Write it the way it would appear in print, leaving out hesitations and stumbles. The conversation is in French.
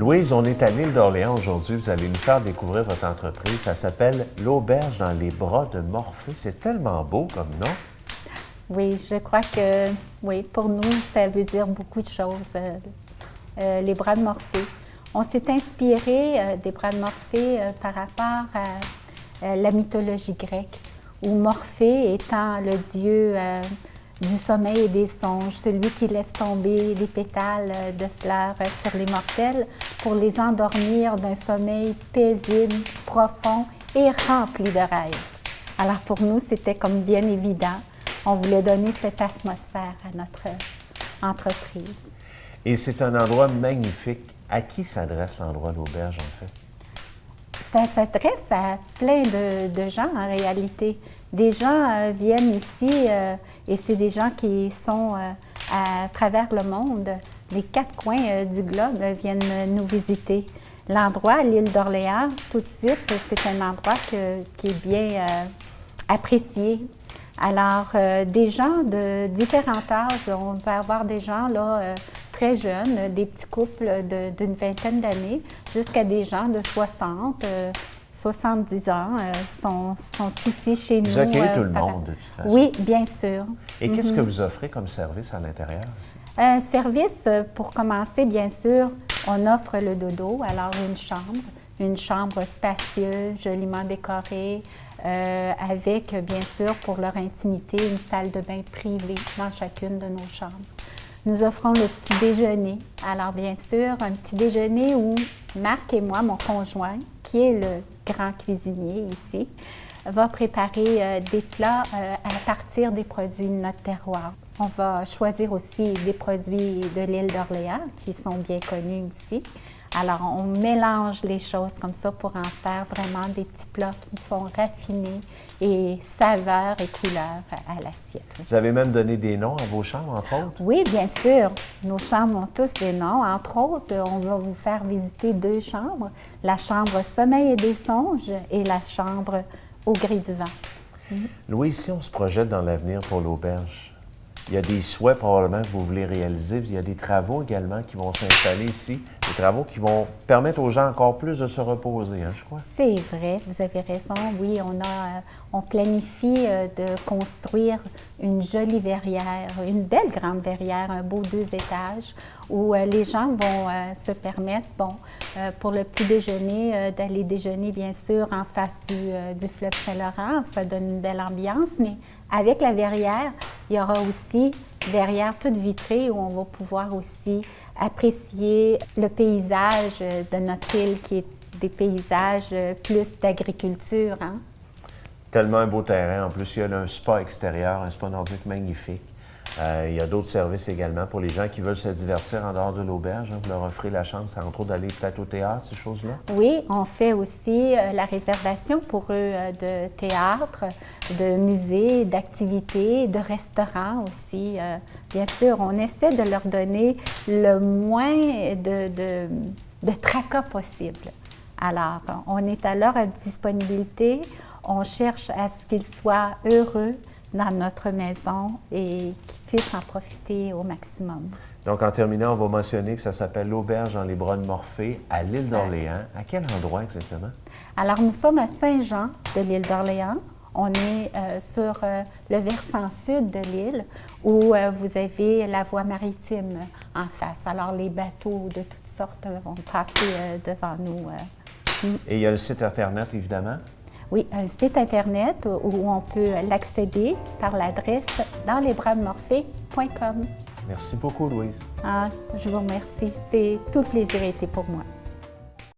Louise, on est à l'île d'Orléans aujourd'hui. Vous allez nous faire découvrir votre entreprise. Ça s'appelle l'Auberge dans les bras de Morphée. C'est tellement beau comme nom. Oui, je crois que, oui, pour nous, ça veut dire beaucoup de choses, les bras de Morphée. On s'est inspiré des bras de Morphée par rapport à la mythologie grecque, où Morphée étant le dieu du sommeil et des songes, celui qui laisse tomber des pétales de fleurs sur les mortels pour les endormir d'un sommeil paisible, profond et rempli de rêves. Alors pour nous, c'était comme bien évident. On voulait donner cette atmosphère à notre entreprise. Et c'est un endroit magnifique. À qui s'adresse l'endroit l'Auberge, en fait? Ça s'adresse à plein de gens, en réalité. Des gens viennent ici et c'est des gens qui sont à travers le monde. Les quatre coins du globe viennent nous visiter. L'endroit, l'île d'Orléans, tout de suite, c'est un endroit qui est bien apprécié. Alors, des gens de différents âges, on peut avoir des gens là, très jeunes, des petits couples d'une vingtaine d'années, jusqu'à des gens de 60, 70 ans sont ici chez nous. Vous accueillez tout le monde, de toute façon. Oui, bien sûr. Et qu'est-ce que vous offrez comme service à l'intérieur ici? Service, pour commencer, bien sûr, on offre le dodo, alors une chambre spacieuse, joliment décorée, avec, bien sûr, pour leur intimité, une salle de bain privée dans chacune de nos chambres. Nous offrons le petit déjeuner. Alors, bien sûr, un petit déjeuner où Marc et moi, mon conjoint, qui est le grand cuisinier ici, va préparer des plats à partir des produits de notre terroir. On va choisir aussi des produits de l'île d'Orléans qui sont bien connus ici. Alors, on mélange les choses comme ça pour en faire vraiment des petits plats qui sont raffinés et saveurs et couleurs à l'assiette. Vous avez même donné des noms à vos chambres, entre autres? Oui, bien sûr. Nos chambres ont tous des noms. Entre autres, on va vous faire visiter 2 chambres. La chambre Sommeil et des songes et la chambre Au gré du vent. Louise, si on se projette dans l'avenir pour l'Auberge, il y a des souhaits probablement que vous voulez réaliser. Il y a des travaux également qui vont s'installer ici, des travaux qui vont permettre aux gens encore plus de se reposer, hein, je crois. C'est vrai, vous avez raison. Oui, on planifie de construire une jolie verrière, une belle grande verrière, un beau 2 étages, où les gens vont se permettre, pour le petit déjeuner, d'aller déjeuner, bien sûr, en face du fleuve Saint-Laurent. Ça donne une belle ambiance, mais avec la verrière, il y aura aussi une verrière toute vitrée où on va pouvoir aussi apprécier le paysage de notre île qui est des paysages plus d'agriculture. Hein? Tellement un beau terrain. En plus, il y a un spa extérieur, un spa nordique magnifique. Il y a d'autres services également pour les gens qui veulent se divertir en dehors de l'auberge. Hein. Vous leur offrez la chance, entre autres, d'aller peut-être au théâtre, ces choses-là? Oui, on fait aussi la réservation pour eux de théâtre, de musées, d'activités, de restaurants aussi. Bien sûr, on essaie de leur donner le moins de tracas possible. Alors, on est à leur disponibilité. On cherche à ce qu'ils soient heureux dans notre maison et qu'ils puissent en profiter au maximum. Donc, en terminant, on va mentionner que ça s'appelle l'Auberge dans les bras de Morphée à l'île d'Orléans. À quel endroit exactement? Alors, nous sommes à Saint-Jean de l'île d'Orléans. On est sur le versant sud de l'île où vous avez la voie maritime en face. Alors, les bateaux de toutes sortes vont passer devant nous. Et il y a le site Internet, évidemment? Oui, un site Internet où on peut l'accéder par l'adresse danslesbrasdemorphée.com. Merci beaucoup, Louise. Je vous remercie. C'est tout le plaisir été pour moi.